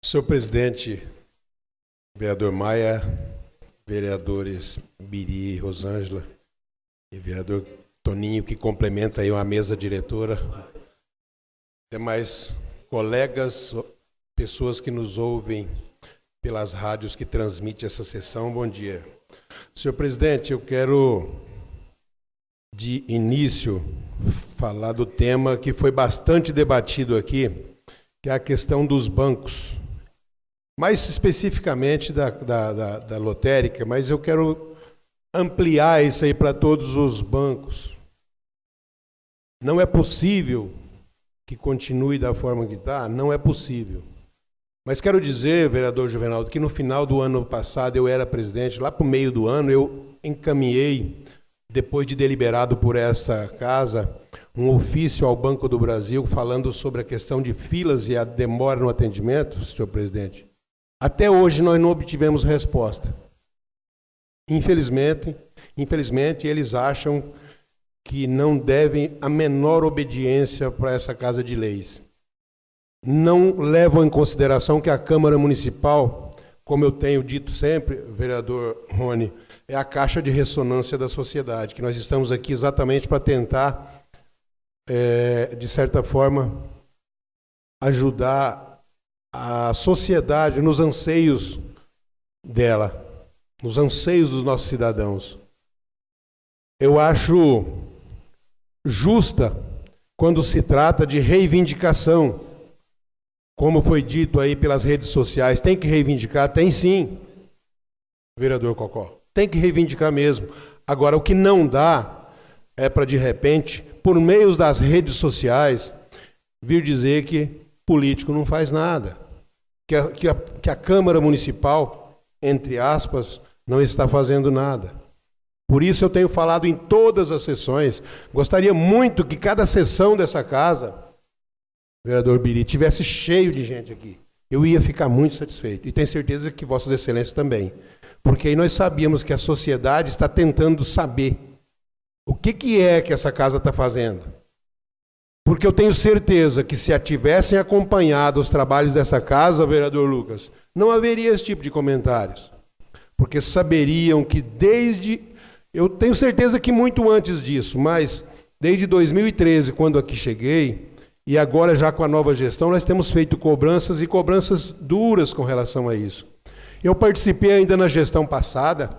Senhor presidente, vereador Maia, vereadores Biri e Rosângela, e vereador Toninho, que complementa aí uma mesa diretora, demais colegas, pessoas que nos ouvem pelas rádios que transmitem essa sessão, bom dia. Senhor presidente, eu quero, de início, falar do tema que foi bastante debatido aqui, que é a questão dos bancos. Mais especificamente da lotérica, mas eu quero ampliar isso aí para todos os bancos. Não é possível que continue da forma que está? Não é possível. Mas quero dizer, vereador Juvenaldo, que no final do ano passado eu era presidente, lá para o meio do ano eu encaminhei, depois de deliberado por essa casa, um ofício ao Banco do Brasil falando sobre a questão de filas e a demora no atendimento, senhor presidente. Até hoje nós não obtivemos resposta. Infelizmente, eles acham que não devem a menor obediência para essa Casa de Leis. Não levam em consideração que a Câmara Municipal, como eu tenho dito sempre, vereador Rony, é a caixa de ressonância da sociedade, que nós estamos aqui exatamente para tentar, de certa forma, ajudar a sociedade nos anseios dela, nos anseios dos nossos cidadãos. Eu acho justa quando se trata de reivindicação, como foi dito aí pelas redes sociais. Tem que reivindicar? Tem sim, vereador Cocó. Tem que reivindicar mesmo. Agora, o que não dá é para, de repente, por meio das redes sociais, vir dizer que político não faz nada, que a Câmara Municipal, entre aspas, não está fazendo nada. Por isso eu tenho falado em todas as sessões, gostaria muito que cada sessão dessa casa, vereador Biri, tivesse cheio de gente aqui. Eu ia ficar muito satisfeito, e tenho certeza que Vossas Excelências também, porque aí nós sabíamos que a sociedade está tentando saber o que é que essa casa está fazendo. Porque eu tenho certeza que se a tivessem acompanhado os trabalhos dessa casa, vereador Lucas, não haveria esse tipo de comentários. Porque saberiam que eu tenho certeza que muito antes disso, mas desde 2013, quando aqui cheguei, e agora já com a nova gestão, nós temos feito cobranças e cobranças duras com relação a isso. Eu participei ainda na gestão passada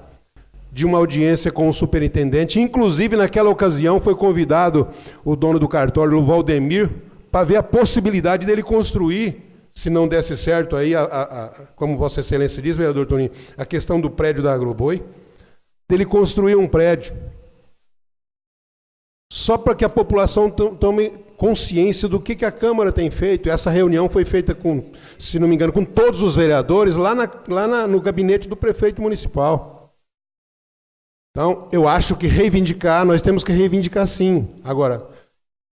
de uma audiência com o superintendente, inclusive naquela ocasião foi convidado o dono do cartório, o Valdemir, para ver a possibilidade dele construir, se não desse certo aí, como Vossa Excelência diz, vereador Toninho, a questão do prédio da Agroboi, dele construir um prédio, só para que a população tome consciência do que a Câmara tem feito. Essa reunião foi feita com, se não me engano, com todos os vereadores, lá no gabinete do prefeito municipal. Então, eu acho que reivindicar, nós temos que reivindicar sim. Agora,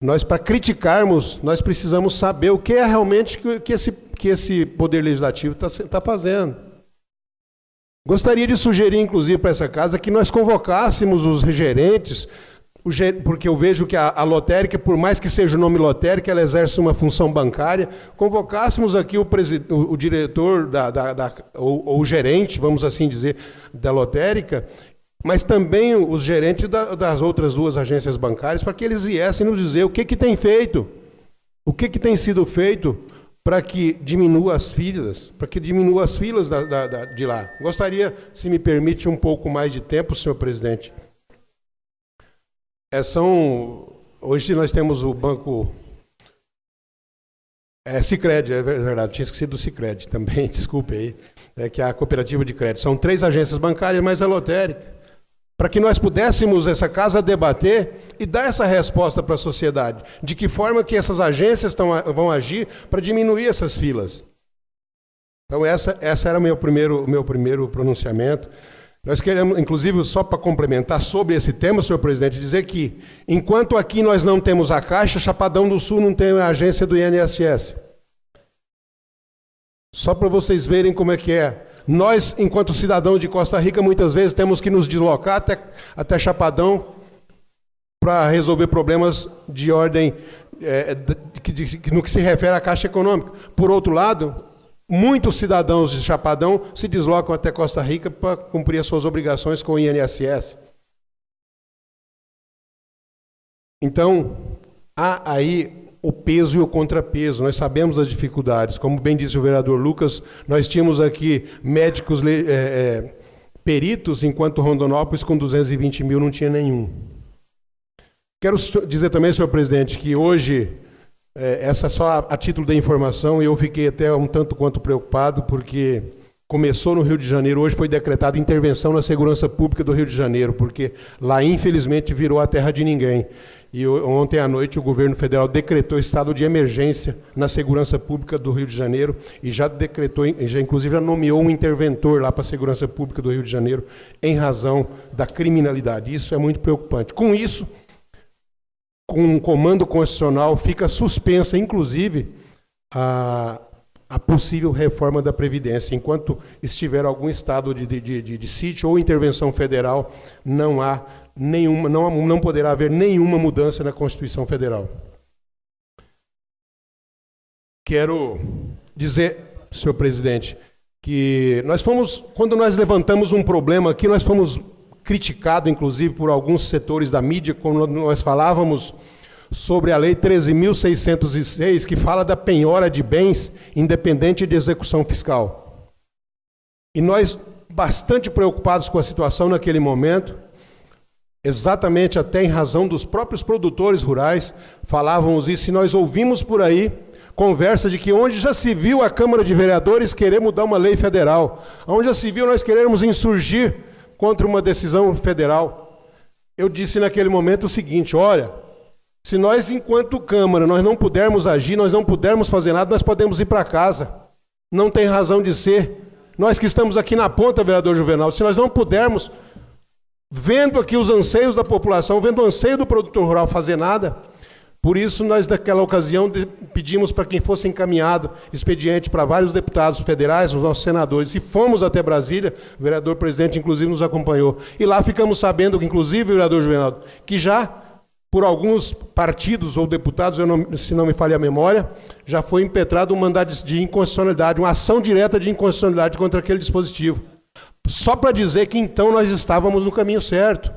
nós para criticarmos, nós precisamos saber o que é realmente que esse Poder Legislativo está fazendo. Gostaria de sugerir, inclusive, para essa casa, que nós convocássemos os gerentes, porque eu vejo que a lotérica, por mais que seja o nome lotérica, ela exerce uma função bancária, convocássemos aqui o diretor ou o gerente, vamos assim dizer, da lotérica, mas também os gerentes das outras duas agências bancárias, para que eles viessem nos dizer o que tem feito, o que tem sido feito para que diminua as filas, de lá. Gostaria, se me permite, um pouco mais de tempo, senhor presidente. Hoje nós temos o banco Sicredi, é verdade, tinha esquecido do Sicredi também, desculpe aí, que é a cooperativa de crédito. São 3 agências bancárias, mais a lotérica, para que nós pudéssemos, essa casa, debater e dar essa resposta para a sociedade. De que forma que essas agências vão agir para diminuir essas filas. Então, essa era o meu primeiro pronunciamento. Nós queremos, inclusive, só para complementar sobre esse tema, senhor presidente, dizer que, enquanto aqui nós não temos a Caixa, Chapadão do Sul não tem a agência do INSS. Só para vocês verem como é que é. Nós, enquanto cidadãos de Costa Rica, muitas vezes temos que nos deslocar até Chapadão para resolver problemas de ordem no que se refere à Caixa Econômica. Por outro lado, muitos cidadãos de Chapadão se deslocam até Costa Rica para cumprir as suas obrigações com o INSS. Então, há aí o peso e o contrapeso. Nós sabemos das dificuldades. Como bem disse o vereador Lucas, nós tínhamos aqui médicos peritos, enquanto Rondonópolis, com 220 mil, não tinha nenhum. Quero dizer também, senhor presidente, que hoje, essa só a título de informação, eu fiquei até um tanto quanto preocupado, porque começou no Rio de Janeiro, hoje foi decretada intervenção na segurança pública do Rio de Janeiro, porque lá, infelizmente, virou a terra de ninguém. E ontem à noite o governo federal decretou estado de emergência na segurança pública do Rio de Janeiro e já decretou, inclusive já nomeou um interventor lá para a segurança pública do Rio de Janeiro em razão da criminalidade. Isso é muito preocupante. Com isso, com um comando constitucional, fica suspensa, inclusive, a possível reforma da Previdência. Enquanto estiver algum estado de sítio ou intervenção federal, não poderá haver nenhuma mudança na Constituição Federal. Quero dizer, senhor presidente, que quando nós levantamos um problema aqui, nós fomos criticados, inclusive, por alguns setores da mídia, quando nós falávamos sobre a Lei 13.606, que fala da penhora de bens independente de execução fiscal. E nós, bastante preocupados com a situação naquele momento, exatamente até em razão dos próprios produtores rurais, falávamos isso, e nós ouvimos por aí conversa de que onde já se viu a Câmara de Vereadores querer mudar uma lei federal, onde já se viu nós queremos insurgir contra uma decisão federal. Eu disse naquele momento o seguinte: olha, se nós, enquanto Câmara, nós não pudermos agir, nós não pudermos fazer nada, nós podemos ir para casa. Não tem razão de ser. Nós que estamos aqui na ponta, vereador Juvenal, se nós não pudermos, vendo aqui os anseios da população, vendo o anseio do produtor rural fazer nada, por isso nós, naquela ocasião, pedimos para quem fosse encaminhado expediente para vários deputados federais, os nossos senadores, e fomos até Brasília, o vereador presidente, inclusive, nos acompanhou. E lá ficamos sabendo, inclusive, vereador Juvenal, que já por alguns partidos ou deputados, se não me falha a memória, já foi impetrado um mandado de inconstitucionalidade, uma ação direta de inconstitucionalidade contra aquele dispositivo. Só para dizer que então nós estávamos no caminho certo.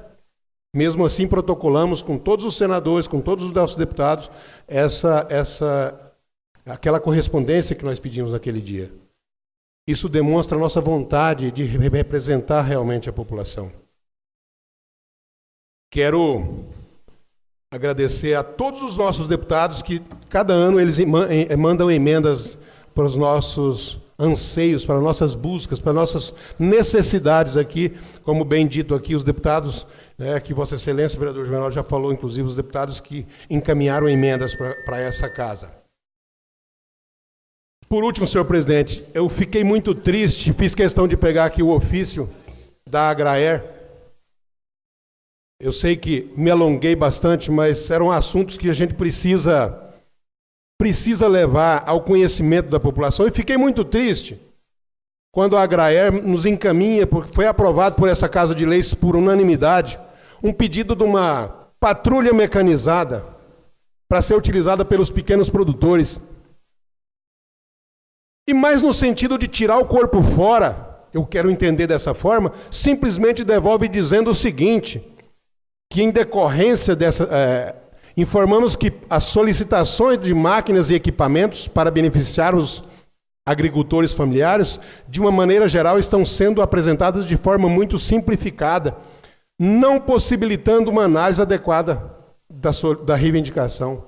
Mesmo assim, protocolamos com todos os senadores, com todos os nossos deputados, aquela correspondência que nós pedimos naquele dia. Isso demonstra a nossa vontade de representar realmente a população. Quero agradecer a todos os nossos deputados que, cada ano, eles mandam emendas para os nossos anseios, para nossas buscas, para nossas necessidades aqui, como bem dito aqui, os deputados, que Vossa Excelência, o vereador Juvenal já falou, inclusive os deputados que encaminharam emendas para essa casa. Por último, senhor presidente, eu fiquei muito triste, fiz questão de pegar aqui o ofício da Agraer. Eu sei que me alonguei bastante, mas eram assuntos que a gente precisa levar ao conhecimento da população. E fiquei muito triste quando a Agraer nos encaminha, porque foi aprovado por essa Casa de Leis por unanimidade, um pedido de uma patrulha mecanizada para ser utilizada pelos pequenos produtores. E mais no sentido de tirar o corpo fora, eu quero entender dessa forma, simplesmente devolve dizendo o seguinte: que em decorrência dessa... informamos que as solicitações de máquinas e equipamentos para beneficiar os agricultores familiares, de uma maneira geral, estão sendo apresentadas de forma muito simplificada, não possibilitando uma análise adequada da reivindicação.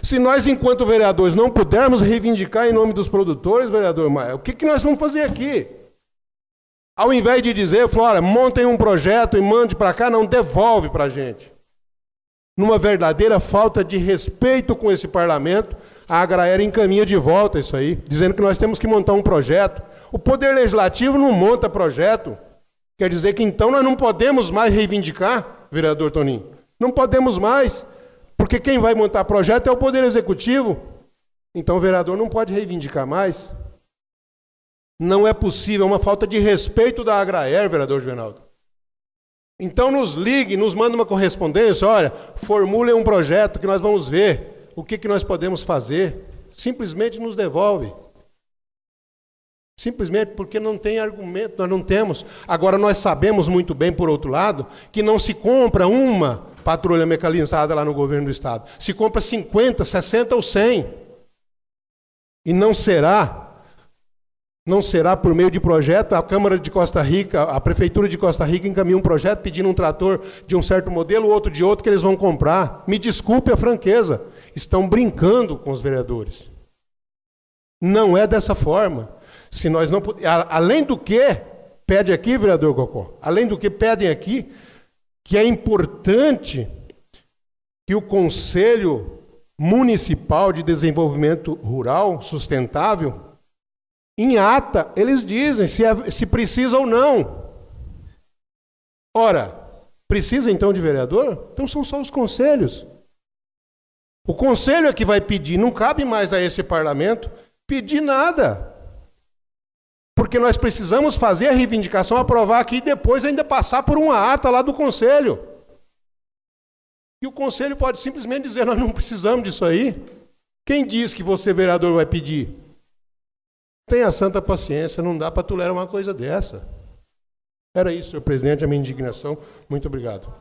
Se nós, enquanto vereadores, não pudermos reivindicar em nome dos produtores, vereador Maia, o que nós vamos fazer aqui? Ao invés de dizer, olha, montem um projeto e mande para cá, não, devolve para a gente. Numa verdadeira falta de respeito com esse parlamento, a Agraer encaminha de volta isso aí, dizendo que nós temos que montar um projeto. O Poder Legislativo não monta projeto. Quer dizer que então nós não podemos mais reivindicar, vereador Toninho? Não podemos mais, porque quem vai montar projeto é o Poder Executivo. Então o vereador não pode reivindicar mais. Não é possível, é uma falta de respeito da Agraer, vereador Juvenaldo. Então nos ligue, nos manda uma correspondência, olha, formulem um projeto que nós vamos ver o que nós podemos fazer. Simplesmente nos devolve. Simplesmente porque não tem argumento, nós não temos. Agora, nós sabemos muito bem, por outro lado, que não se compra uma patrulha mecanizada lá no governo do Estado. Se compra 50, 60 ou 100. E não será por meio de projeto. A Câmara de Costa Rica, a Prefeitura de Costa Rica encaminha um projeto pedindo um trator de um certo modelo, outro de outro, que eles vão comprar. Me desculpe a franqueza, estão brincando com os vereadores. Não é dessa forma. Se nós não, além do que, pede aqui, vereador Cocó, além do que pedem aqui, que é importante que o Conselho Municipal de Desenvolvimento Rural Sustentável, em ata, eles dizem se precisa ou não. Ora, precisa então de vereador? Então são só os conselhos. O conselho é que vai pedir, não cabe mais a esse parlamento pedir nada. Porque nós precisamos fazer a reivindicação, aprovar aqui e depois ainda passar por uma ata lá do conselho. E o conselho pode simplesmente dizer, nós não precisamos disso aí. Quem diz que você, vereador, vai pedir? Tenha santa paciência, não dá para tolerar uma coisa dessa. Era isso, senhor presidente, a minha indignação. Muito obrigado.